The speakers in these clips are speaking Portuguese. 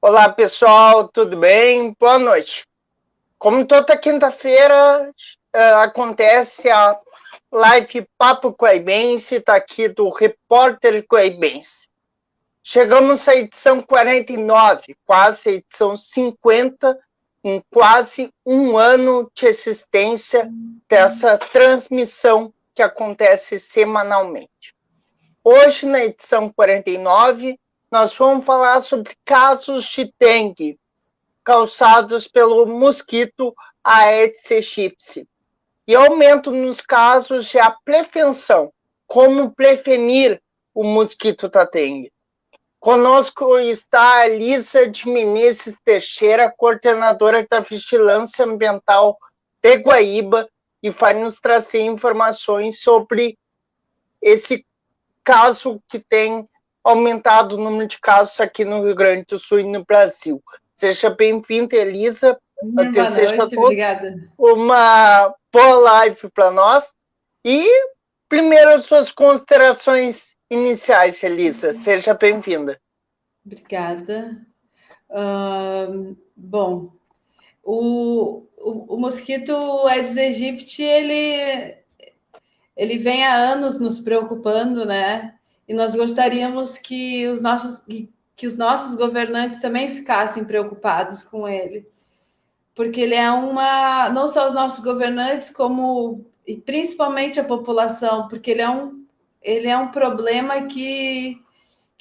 Olá, pessoal, tudo bem? Boa noite. Como toda quinta-feira, acontece a live Papo Guaibense, está aqui do Repórter Guaibense. Chegamos à edição 49, quase a edição 50, em quase um ano de existência dessa transmissão que acontece semanalmente. Hoje, na edição 49, nós vamos falar sobre casos de dengue causados pelo mosquito Aedes aegypti e aumento nos casos de a prevenção, como prevenir o mosquito da dengue. Conosco está a Lisa de Menezes Teixeira, coordenadora da Vigilância Ambiental de Guaíba, e vai nos trazer informações sobre esse caso que tem aumentado o número de casos aqui no Rio Grande do Sul e no Brasil. Seja bem-vinda, Elisa. Eu desejo a todos obrigada. Uma boa live para nós. E primeiro suas considerações iniciais, Elisa. Seja bem-vinda. Obrigada. Bom, o mosquito Aedes aegypti, ele vem há anos nos preocupando, né? E nós gostaríamos que os nossos governantes também ficassem preocupados com ele. Porque ele é não só os nossos governantes, como e principalmente a população, porque ele é um problema que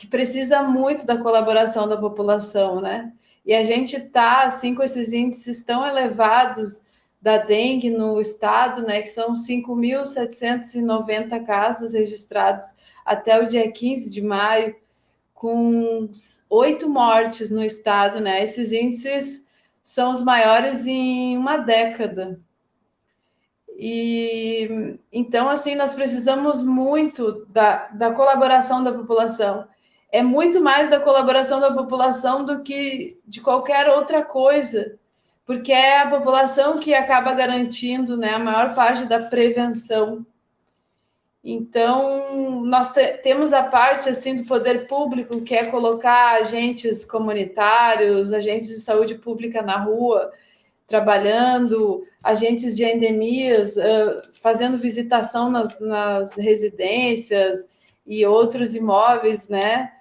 precisa muito da colaboração da população, né? E a gente está, assim, com esses índices tão elevados da dengue no estado, né, que são 5.790 casos registrados até o dia 15 de maio, com 8 mortes no estado, né? Esses índices são os maiores em uma década. E então, assim, nós precisamos muito da colaboração da população. É muito mais da colaboração da população do que de qualquer outra coisa, porque é a população que acaba garantindo, né, a maior parte da prevenção. Então, nós temos a parte assim do poder público, que é colocar agentes comunitários, agentes de saúde pública na rua, trabalhando, agentes de endemias, fazendo visitação nas residências e outros imóveis, né,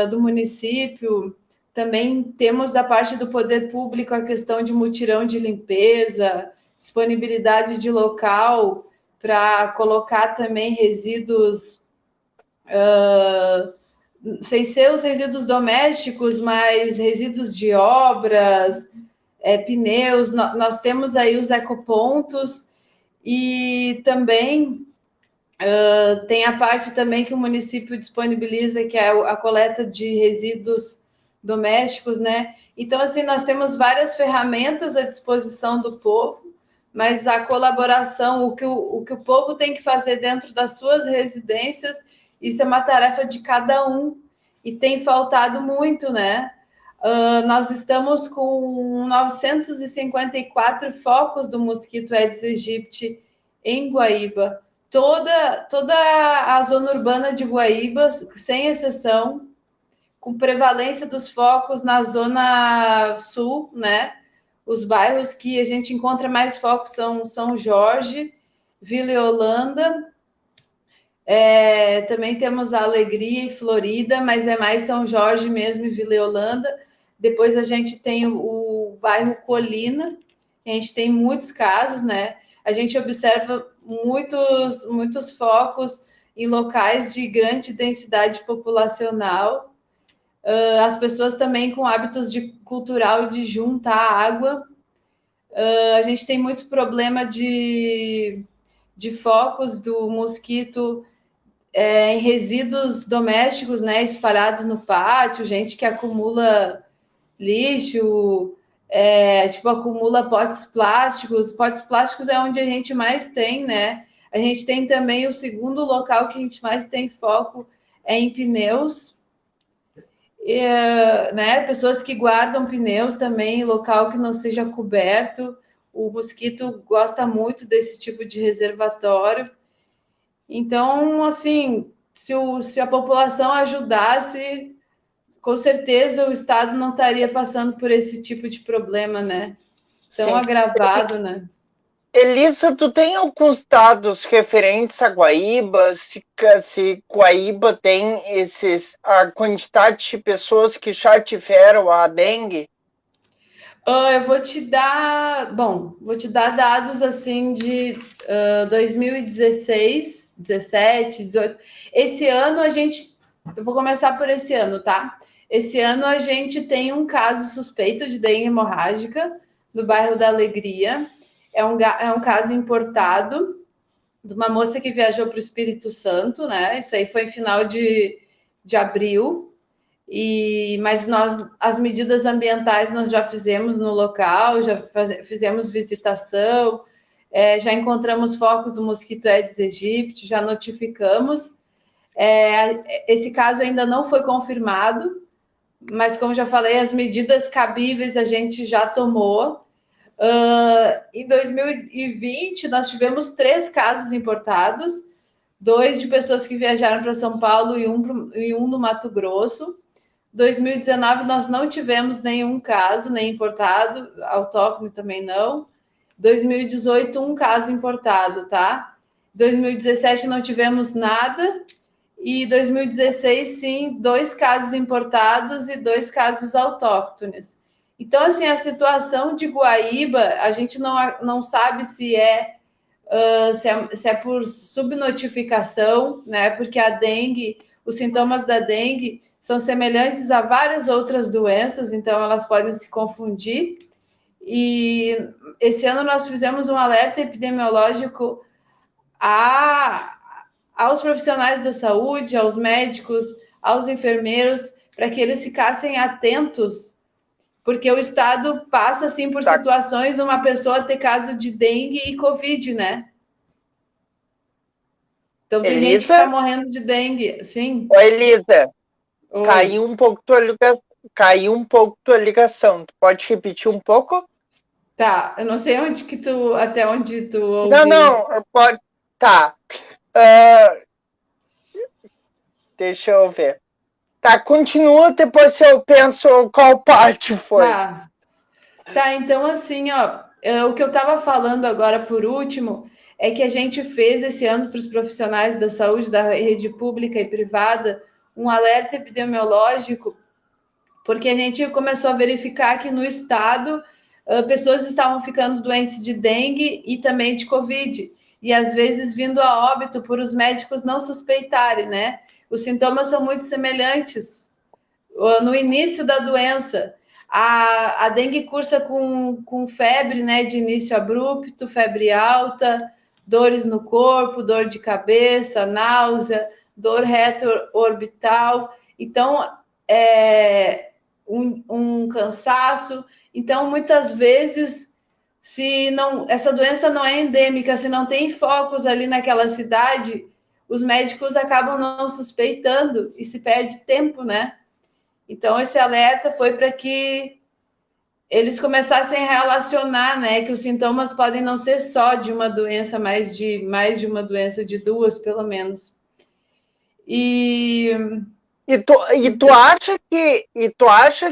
do município. Também temos da parte do poder público a questão de mutirão de limpeza, disponibilidade de local para colocar também resíduos, sem ser os resíduos domésticos, mas resíduos de obras, pneus. Nós temos aí os ecopontos e também tem a parte também que o município disponibiliza, que é a coleta de resíduos domésticos, né? Então, assim, nós temos várias ferramentas à disposição do povo, mas a colaboração, o que o povo tem que fazer dentro das suas residências, isso é uma tarefa de cada um, e tem faltado muito, né? Nós estamos com 954 focos do mosquito Aedes aegypti em Guaíba. Toda a zona urbana de Guaíba, sem exceção, com prevalência dos focos na zona sul, né? Os bairros que a gente encontra mais focos são São Jorge, Vila Holanda, também temos a Alegria e Florida, mas é mais São Jorge mesmo e Vila Holanda. Depois a gente tem o bairro Colina, a gente tem muitos casos, né? A gente observa muitos focos em locais de grande densidade populacional. As pessoas também com hábitos cultural de juntar água. A gente tem muito problema de focos do mosquito em resíduos domésticos, né, espalhados no pátio, gente que acumula lixo, acumula potes plásticos. Potes plásticos é onde a gente mais tem, né? A gente tem também o segundo local que a gente mais tem foco em pneus. Né, pessoas que guardam pneus também em local que não seja coberto. O mosquito gosta muito desse tipo de reservatório. Então, assim, se a população ajudasse, com certeza o Estado não estaria passando por esse tipo de problema, né? Tão agravado, né? Elisa, tu tem alguns dados referentes a Guaíba? Se Guaíba tem a quantidade de pessoas que já tiveram a dengue? Eu vou te dar dados assim de 2016, 17, 18. Esse ano eu vou começar por esse ano, tá? Esse ano a gente tem um caso suspeito de dengue hemorrágica no bairro da Alegria. É um caso importado de uma moça que viajou para o Espírito Santo, né? Isso aí foi em final de abril. Mas as medidas ambientais nós já fizemos no local, fizemos visitação, já encontramos focos do mosquito Aedes aegypti, já notificamos. Esse caso ainda não foi confirmado, mas como já falei, as medidas cabíveis a gente já tomou. Em 2020, nós tivemos 3 casos importados, 2 de pessoas que viajaram para São Paulo e um no Mato Grosso. 2019 nós não tivemos nenhum caso, nem importado, autóctone também não. 2018, um caso importado, tá? 2017 não tivemos nada. E 2016, sim, 2 casos importados e 2 casos autóctones. Então, assim, a situação de Guaíba, a gente não sabe se é por subnotificação, né? Porque a dengue, os sintomas da dengue são semelhantes a várias outras doenças, então elas podem se confundir. E esse ano nós fizemos um alerta epidemiológico aos profissionais da saúde, aos médicos, aos enfermeiros, para que eles ficassem atentos, porque o Estado passa, assim, por situações de uma pessoa ter caso de dengue e Covid, né? Então, tem gente que está morrendo de dengue, sim. Oi, Elisa. Oi. Caiu um pouco tua ligação. Tu pode repetir um pouco? Tá, eu não sei até onde tu ouviu. Não, pode. Tá. Deixa eu ver. Tá, continua, depois eu penso qual parte foi. Tá, então assim, ó, o que eu estava falando agora por último é que a gente fez esse ano para os profissionais da saúde da rede pública e privada um alerta epidemiológico, porque a gente começou a verificar que no estado pessoas estavam ficando doentes de dengue e também de Covid, e às vezes vindo a óbito por os médicos não suspeitarem, né? Os sintomas são muito semelhantes no início da doença. A dengue cursa com febre, né, de início abrupto, febre alta, dores no corpo, dor de cabeça, náusea, dor retroorbital. Então, um cansaço. Então, muitas vezes, se não, essa doença não é endêmica, se não tem focos ali naquela cidade, os médicos acabam não suspeitando e se perde tempo, né? Então, esse alerta foi para que eles começassem a relacionar, né, que os sintomas podem não ser só de uma doença, mas de mais de uma doença, de 2, pelo menos. E tu acha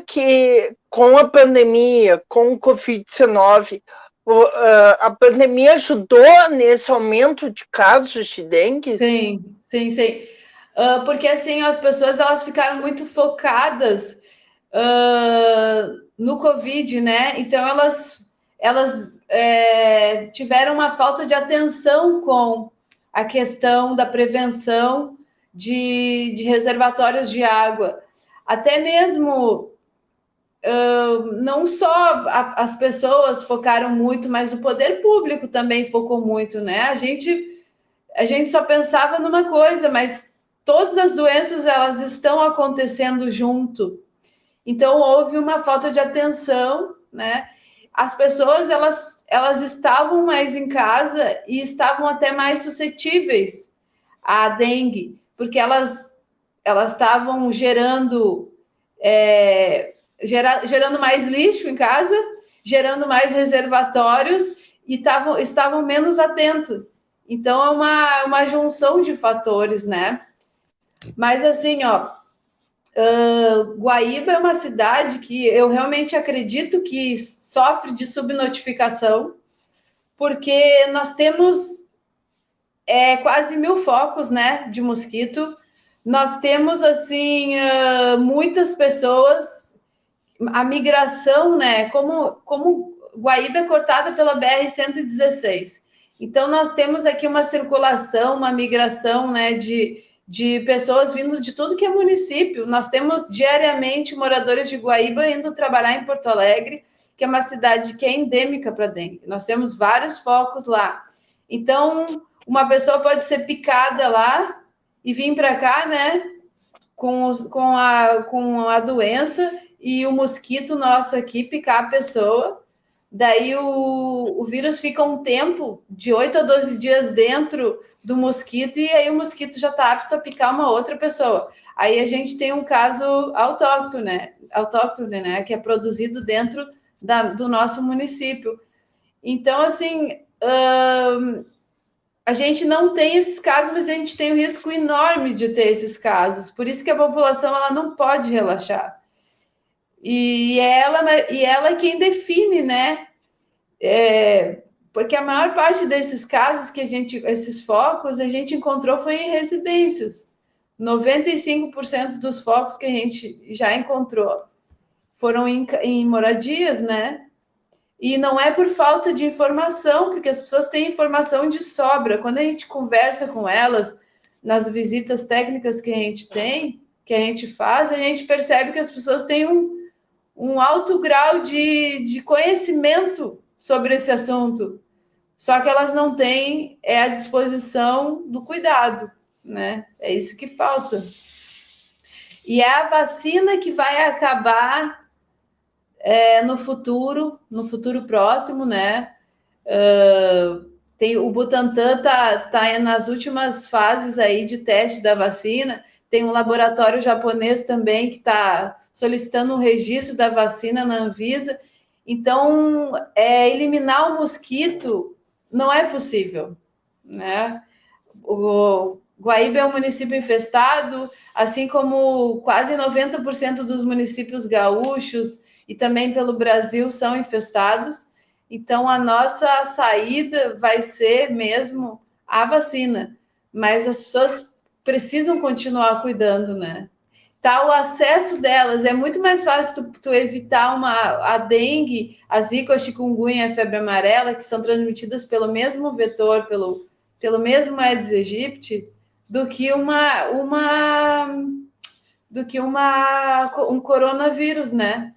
que com a pandemia, com o Covid-19, a pandemia ajudou nesse aumento de casos de dengue? Sim. Porque assim, as pessoas elas ficaram muito focadas no Covid, né? Então elas tiveram uma falta de atenção com a questão da prevenção de reservatórios de água. Até mesmo não só as pessoas focaram muito, mas o poder público também focou muito, né? A gente só pensava numa coisa, mas todas as doenças elas estão acontecendo junto. Então houve uma falta de atenção, né? As pessoas elas estavam mais em casa e estavam até mais suscetíveis à dengue, porque elas estavam gerando mais lixo em casa, gerando mais reservatórios e estavam menos atentos. Então é uma junção de fatores, né? Mas assim, ó, Guaíba é uma cidade que eu realmente acredito que sofre de subnotificação, porque nós temos quase 1.000 focos, né, de mosquito. Nós temos, assim, muitas pessoas, a migração, né, como Guaíba é cortada pela BR-116. Então, nós temos aqui uma circulação, uma migração, né, de pessoas vindo de tudo que é município. Nós temos diariamente moradores de Guaíba indo trabalhar em Porto Alegre, que é uma cidade que é endêmica para dengue. Nós temos vários focos lá. Então, uma pessoa pode ser picada lá e vir para cá, né, com a doença e o mosquito nosso aqui picar a pessoa. Daí o vírus fica um tempo, de 8 a 12 dias dentro do mosquito, e aí o mosquito já está apto a picar uma outra pessoa. Aí a gente tem um caso autóctone, né, que é produzido dentro do nosso município. Então, assim, a gente não tem esses casos, mas a gente tem um risco enorme de ter esses casos. Por isso que a população ela não pode relaxar. E ela é quem define, né? Porque a maior parte desses casos esses focos, a gente encontrou foi em residências. 95% dos focos que a gente já encontrou foram em moradias, né? E não é por falta de informação, porque as pessoas têm informação de sobra. Quando a gente conversa com elas, nas visitas técnicas que a gente tem, que a gente faz, a gente percebe que as pessoas têm um alto grau de conhecimento sobre esse assunto. Só que elas não têm a disposição do cuidado, né? É isso que falta. E é a vacina que vai acabar no futuro próximo, né? O Butantan tá nas últimas fases aí de teste da vacina. Tem um laboratório japonês também que está solicitando um registro da vacina na Anvisa. Então, eliminar o mosquito não é possível, né? O Guaíba é um município infestado, assim como quase 90% dos municípios gaúchos e também pelo Brasil são infestados. Então, a nossa saída vai ser mesmo a vacina, mas as pessoas precisam continuar cuidando, né? Tá, o acesso delas é muito mais fácil tu evitar a dengue, a zika, a chikungunya, a febre amarela, que são transmitidas pelo mesmo vetor, pelo mesmo Aedes aegypti, do que um coronavírus, né?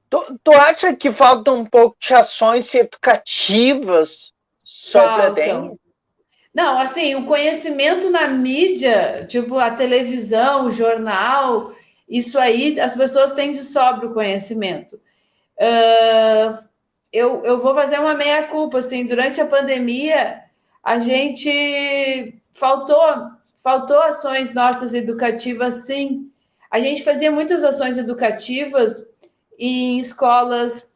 Tu acha que falta um pouco de ações educativas sobre a dengue? Não, assim, o conhecimento na mídia, tipo a televisão, o jornal, isso aí as pessoas têm de sobra o conhecimento. Eu vou fazer uma meia-culpa, assim, durante a pandemia, a gente faltou ações nossas educativas, sim. A gente fazia muitas ações educativas em escolas,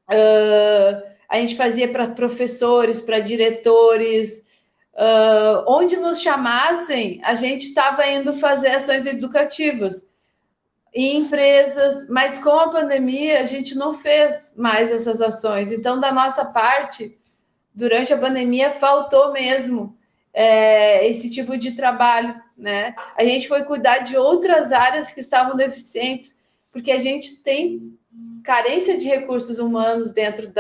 a gente fazia para professores, para diretores, onde nos chamassem, a gente estava indo fazer ações educativas em empresas, mas com a pandemia a gente não fez mais essas ações. Então, da nossa parte, durante a pandemia, faltou mesmo esse tipo de trabalho, né? A gente foi cuidar de outras áreas que estavam deficientes, porque a gente tem carência de recursos humanos dentro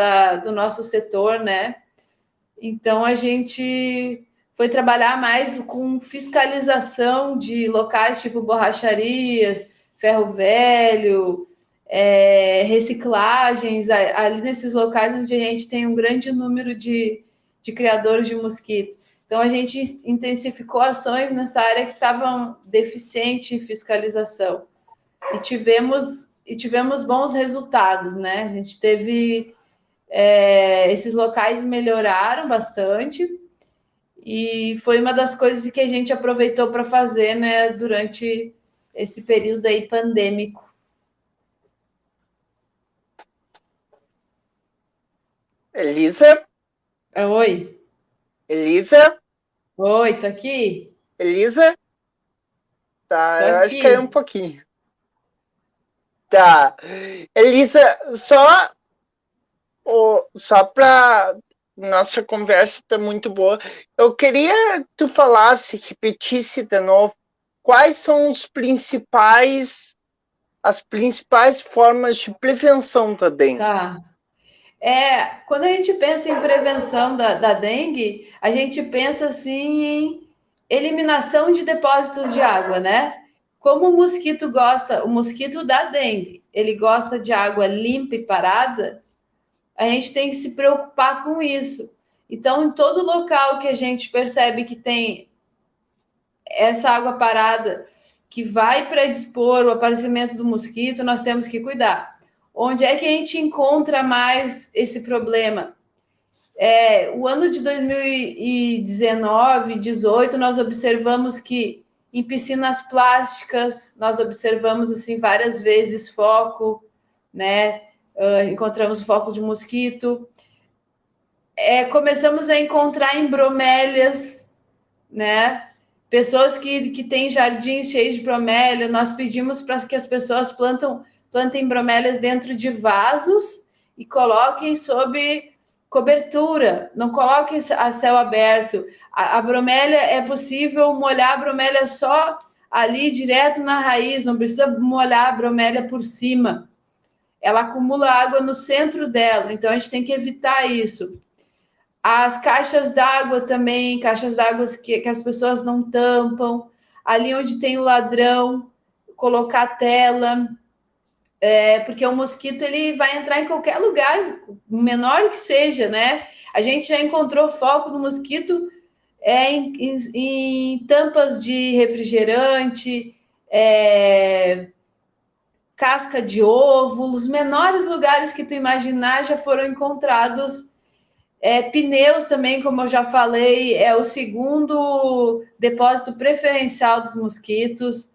do nosso setor, né? Então, a gente foi trabalhar mais com fiscalização de locais tipo borracharias, ferro velho, reciclagens, ali nesses locais onde a gente tem um grande número de criadores de mosquito. Então, a gente intensificou ações nessa área que estavam deficiente em fiscalização. E tivemos bons resultados, né? A gente teve... esses locais melhoraram bastante e foi uma das coisas que a gente aproveitou para fazer, né, durante esse período aí pandêmico. Elisa? Oi. Elisa? Oi, tô aqui. Elisa? tá? Tô Eu acho que aqui. caiu um pouquinho. Tá. Elisa, só para nossa conversa tá muito boa. Eu queria que tu falasse, repetisse de novo, quais são as principais formas de prevenção da dengue? Tá. Quando a gente pensa em prevenção da dengue, a gente pensa assim em eliminação de depósitos de água, né? Como o mosquito gosta, o mosquito da dengue, ele gosta de água limpa e parada, a gente tem que se preocupar com isso. Então, em todo local que a gente percebe que tem essa água parada que vai predispor o aparecimento do mosquito, nós temos que cuidar. Onde é que a gente encontra mais esse problema? O ano de 2019, 18, nós observamos que em piscinas plásticas, nós observamos assim várias vezes foco, né? Encontramos foco de mosquito. Começamos a encontrar em bromélias, né? Pessoas que têm jardins cheios de bromélia, nós pedimos para que as pessoas plantem bromélias dentro de vasos e coloquem sob cobertura, não coloquem a céu aberto. A bromélia é possível molhar a bromélia só ali direto na raiz, não precisa molhar a bromélia por cima. Ela acumula água no centro dela, então a gente tem que evitar isso. As caixas d'água também, caixas d'água que as pessoas não tampam. Ali onde tem o ladrão, colocar tela, porque o mosquito ele vai entrar em qualquer lugar, menor que seja, né? A gente já encontrou foco do mosquito em tampas de refrigerante, casca de ovo, os menores lugares que tu imaginar já foram encontrados. Pneus também, como eu já falei, é o segundo depósito preferencial dos mosquitos,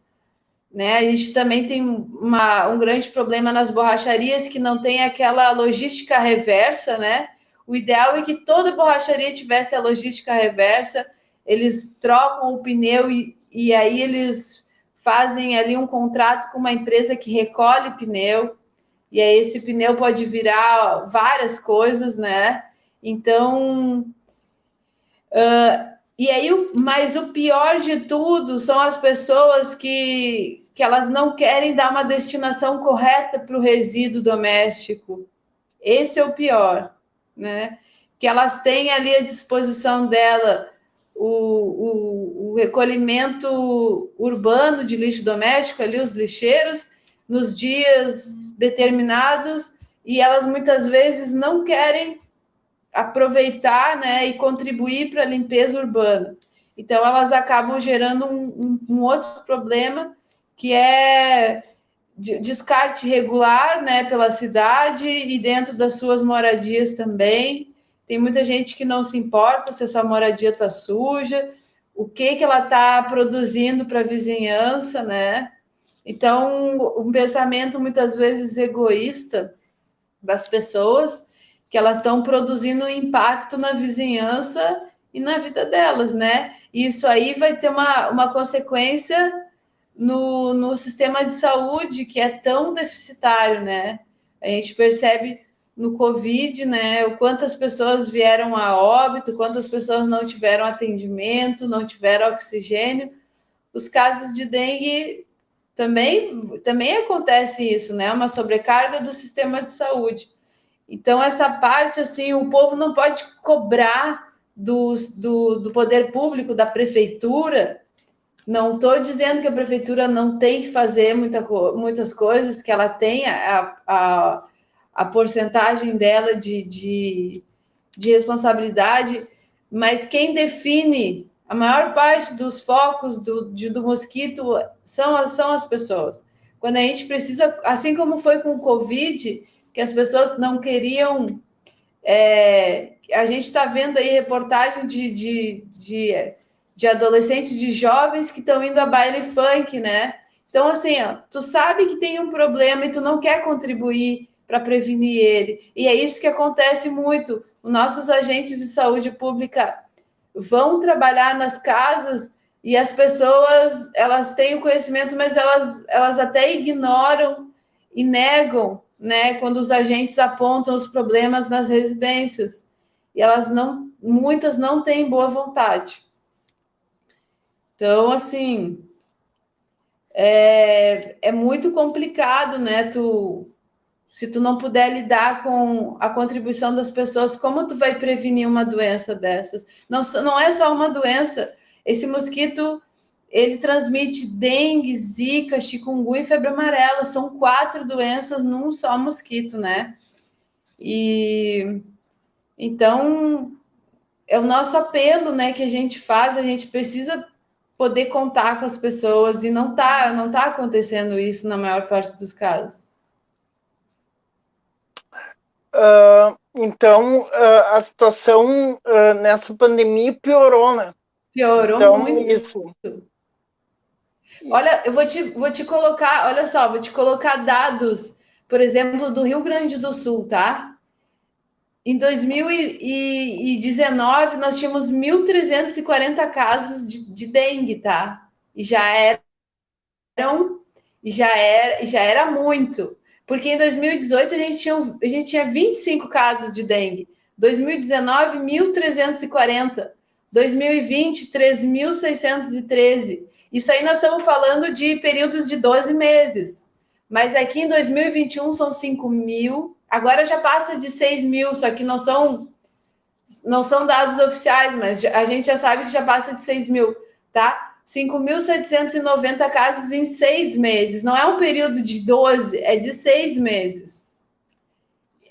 né? A gente também tem um grande problema nas borracharias que não tem aquela logística reversa, né? O ideal é que toda borracharia tivesse a logística reversa, eles trocam o pneu e aí eles fazem ali um contrato com uma empresa que recolhe pneu, e aí esse pneu pode virar várias coisas, né? Então, mas o pior de tudo são as pessoas que elas não querem dar uma destinação correta para o resíduo doméstico. Esse é o pior, né? Que elas têm ali à disposição dela o recolhimento urbano de lixo doméstico, ali os lixeiros, nos dias determinados, e elas muitas vezes não querem aproveitar, né, e contribuir para a limpeza urbana. Então, elas acabam gerando um outro problema, que é descarte irregular, né, pela cidade e dentro das suas moradias também. Tem muita gente que não se importa se a sua moradia está suja, o que ela está produzindo para a vizinhança, né? Então, um pensamento muitas vezes egoísta das pessoas, que elas estão produzindo um impacto na vizinhança e na vida delas, né? E isso aí vai ter uma consequência no sistema de saúde, que é tão deficitário, né? A gente percebe no Covid, né, o quantas pessoas vieram a óbito, quantas pessoas não tiveram atendimento, não tiveram oxigênio. Os casos de dengue também acontece isso, né? Uma sobrecarga do sistema de saúde. Então, essa parte, assim, o povo não pode cobrar do poder público, da prefeitura. Não estou dizendo que a prefeitura não tem que fazer muitas coisas, que ela tem a porcentagem dela de responsabilidade, mas quem define a maior parte dos focos do mosquito são as pessoas. Quando a gente precisa, assim como foi com o Covid, que as pessoas não queriam. A gente está vendo aí reportagem de adolescentes, de jovens que estão indo a baile funk, né? Então, assim, ó, tu sabe que tem um problema e tu não quer contribuir para prevenir ele. E é isso que acontece muito. Os nossos agentes de saúde pública vão trabalhar nas casas E as pessoas, elas têm o conhecimento, mas elas até ignoram e negam, né, quando os agentes apontam os problemas nas residências. E muitas não têm boa vontade. Então, assim, é muito complicado, né? Se tu não puder lidar com a contribuição das pessoas, como tu vai prevenir uma doença dessas? Não é só uma doença. Esse mosquito, ele transmite dengue, zika, chikungunya e febre amarela. São 4 doenças num só mosquito, né? E então é o nosso apelo, né, que a gente faz. A gente precisa poder contar com as pessoas e não tá acontecendo isso na maior parte dos casos. Então, a situação nessa pandemia piorou, né? Piorou Então, muito. isso. Olha, eu vou te colocar, olha só, vou te colocar dados, por exemplo, do Rio Grande do Sul, tá? Em 2019, nós tínhamos 1.340 casos de dengue, tá? E já era muito. Porque em 2018 a gente tinha 25 casos de dengue. 2019, 1.340. 2020, 3.613. Isso aí nós estamos falando de períodos de 12 meses. Mas aqui em 2021 são 5.000. Agora já passa de 6.000, só que não são dados oficiais, mas a gente já sabe que já passa de 6.000, tá? 5.790 casos em 6 meses. Não é um período de 12, é de 6 meses.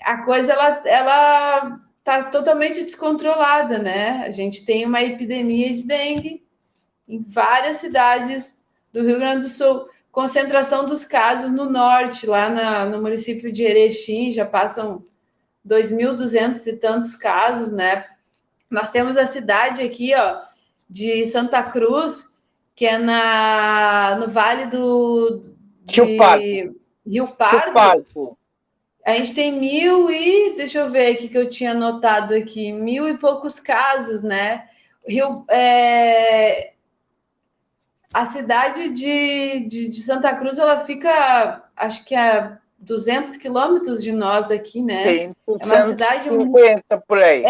A coisa, ela tá totalmente descontrolada, né? A gente tem uma epidemia de dengue em várias cidades do Rio Grande do Sul. Concentração dos casos no norte, lá no município de Erechim, já passam 2.200 e tantos casos, né? Nós temos a cidade aqui, ó, de Santa Cruz, que é no Vale Rio Pardo. de Rio Rio Pardo. Pardo. A gente tem deixa eu ver aqui que eu tinha anotado aqui, 1.000 e poucos casos, né? A cidade de Santa Cruz, ela fica, acho que a 200 quilômetros de nós aqui, né? Tem É uma cidade 250 por aí.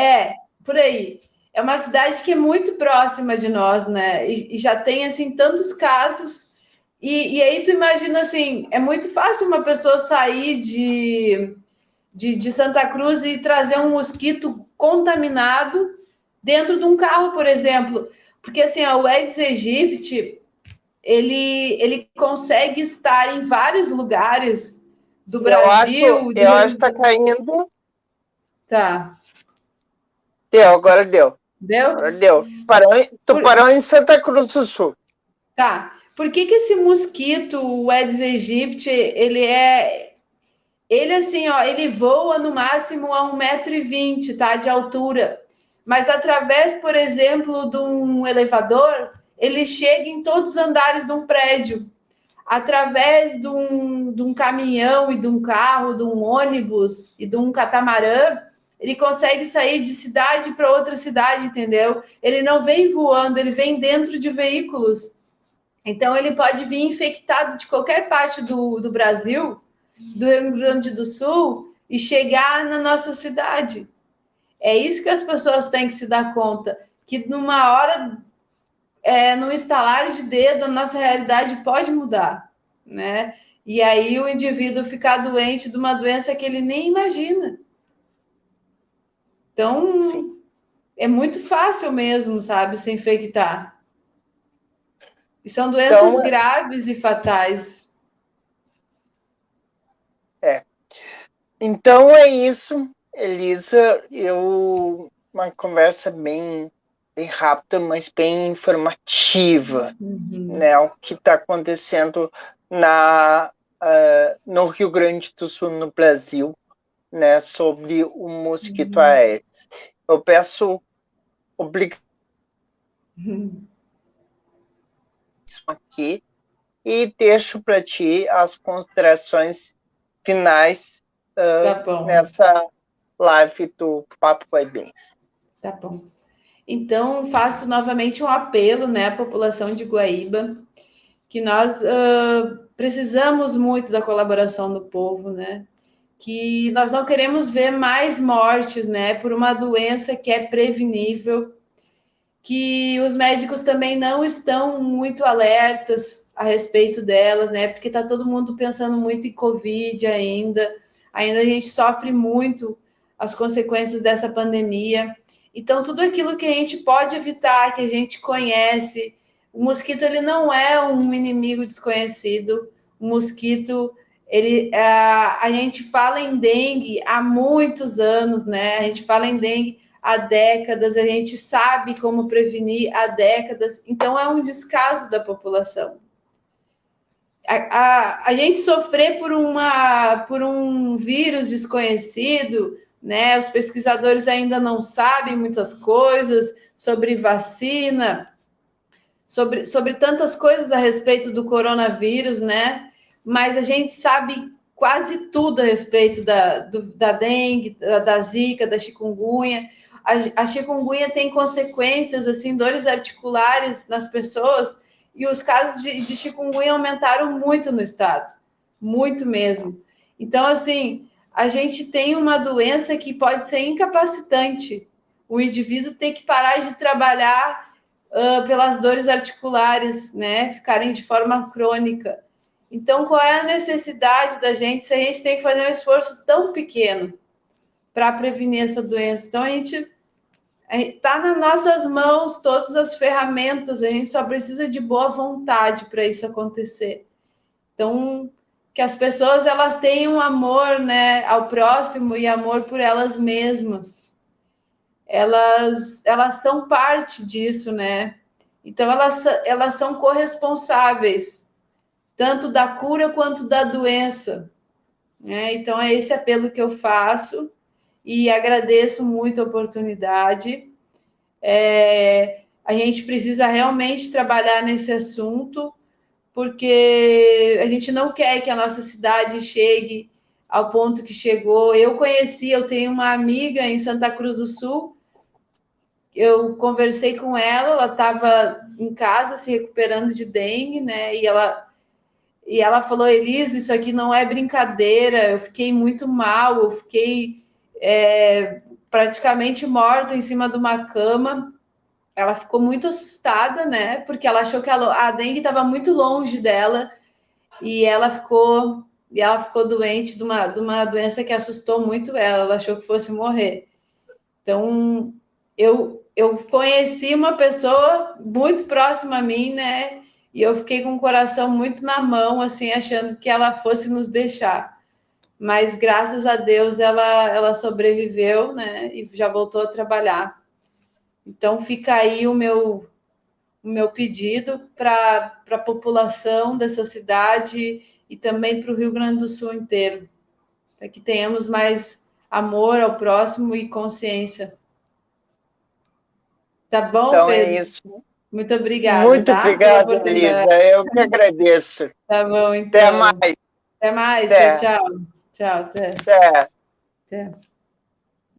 por aí. É uma cidade que é muito próxima de nós, né? E já tem, assim, tantos casos. E aí tu imagina, assim, é muito fácil uma pessoa sair de Santa Cruz e trazer um mosquito contaminado dentro de um carro, por exemplo. Porque, assim, ó, o Aedes aegypti, ele consegue estar em vários lugares do Brasil. Eu acho que tá caindo. Tá. Deu, agora deu. Deu? Agora deu. Tu parou em Santa Cruz do Sul. Tá. Por que esse mosquito, o Aedes aegypti, ele assim, ó, ele voa no máximo a 1,20 m, tá, de altura. Mas através, por exemplo, de um elevador, ele chega em todos os andares de um prédio. Através de um caminhão e de um carro, de um ônibus e de um catamarã, ele consegue sair de cidade para outra cidade, entendeu? Ele não vem voando, ele vem dentro de veículos. Então, ele pode vir infectado de qualquer parte do Brasil, do Rio Grande do Sul, e chegar na nossa cidade. É isso que as pessoas têm que se dar conta, que numa hora, num estalar de dedo, a nossa realidade pode mudar, né? E aí o indivíduo ficar doente de uma doença que ele nem imagina. Então, sim, é muito fácil mesmo, sabe, se infectar. E são doenças graves e fatais. Então é isso, Elisa. Uma conversa bem rápida, mas bem informativa, né? O que está acontecendo no Rio Grande do Sul, no Brasil, né? Sobre o mosquito Aedes. Eu peço obrigado aqui e deixo para ti as considerações finais Tá bom. nessa live do Papo Vai Bens. Tá bom. Então, faço novamente um apelo, né, à população de Guaíba, que nós precisamos muito da colaboração do povo, né? Que nós não queremos ver mais mortes, né, por uma doença que é prevenível, que os médicos também não estão muito alertas a respeito dela, né, porque está todo mundo pensando muito em Covid ainda a gente sofre muito as consequências dessa pandemia. Então, tudo aquilo que a gente pode evitar, que a gente conhece, o mosquito ele não é um inimigo desconhecido, o mosquito a gente fala em dengue há muitos anos, né? A gente fala em dengue há décadas, a gente sabe como prevenir há décadas, então é um descaso da população. A gente sofrer por um vírus desconhecido, né? Os pesquisadores ainda não sabem muitas coisas sobre vacina, sobre tantas coisas a respeito do coronavírus, né? Mas a gente sabe quase tudo a respeito da dengue, da zika, da chikungunya. A chikungunya tem consequências, assim, dores articulares nas pessoas, e os casos de chikungunya aumentaram muito no estado, muito mesmo. Então, assim, a gente tem uma doença que pode ser incapacitante. O indivíduo tem que parar de trabalhar pelas dores articulares, né, ficarem de forma crônica. Então, qual é a necessidade da gente se a gente tem que fazer um esforço tão pequeno para prevenir essa doença? Então, a gente está nas nossas mãos todas as ferramentas, a gente só precisa de boa vontade para isso acontecer. Então, que as pessoas elas tenham amor, né, ao próximo e amor por elas mesmas. Elas são parte disso, né? Então, elas são corresponsáveis, tanto da cura quanto da doença, né? Então, é esse apelo que eu faço e agradeço muito a oportunidade. A gente precisa realmente trabalhar nesse assunto, porque a gente não quer que a nossa cidade chegue ao ponto que chegou. Eu tenho uma amiga em Santa Cruz do Sul, eu conversei com ela estava em casa se recuperando de dengue, né? E ela falou, Elise, isso aqui não é brincadeira, eu fiquei muito mal, eu fiquei praticamente morta em cima de uma cama. Ela ficou muito assustada, né? Porque ela achou que a dengue estava muito longe dela e ela ficou doente de uma doença que assustou muito ela achou que fosse morrer. Então, eu conheci uma pessoa muito próxima a mim, né? E eu fiquei com o coração muito na mão, assim, achando que ela fosse nos deixar. Mas, graças a Deus, ela sobreviveu, né? E já voltou a trabalhar. Então, fica aí o meu pedido para a população dessa cidade e também para o Rio Grande do Sul inteiro, para que tenhamos mais amor ao próximo e consciência. Tá bom, Então Pedro? é isso. Muito obrigada, Muito tá? Pela obrigado, Elisa. oportunidade. Eu que agradeço. Tá bom, Até então. mais. Até mais. Até. Tchau, tchau. Tchau, até. Até. Até.